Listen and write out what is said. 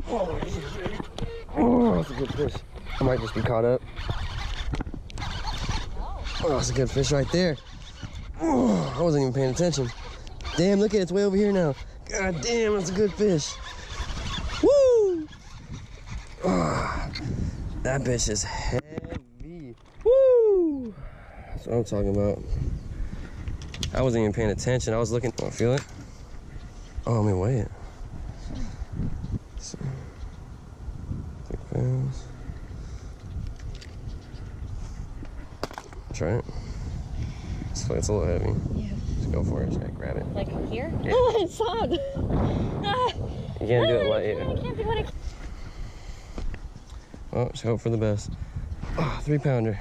Oh, that's a good fish. I might just be caught up. Oh, that's a good fish right there. Oh, I wasn't even paying attention. Damn, look at it, it's way over here now. God damn, that's a good fish. Woo! Oh, that fish is heavy. Woo! That's what I'm talking about. I wasn't even paying attention. I was looking. Oh, feel it? Oh, let me weigh it. 6 pounds. Try it. It's a little heavy. Yeah. Just go for it. Just gotta grab it. Like here? Yeah. Oh, it's soft. You can't do it like it. I can't do it. Well, just hope for the best. Oh, 3-pounder.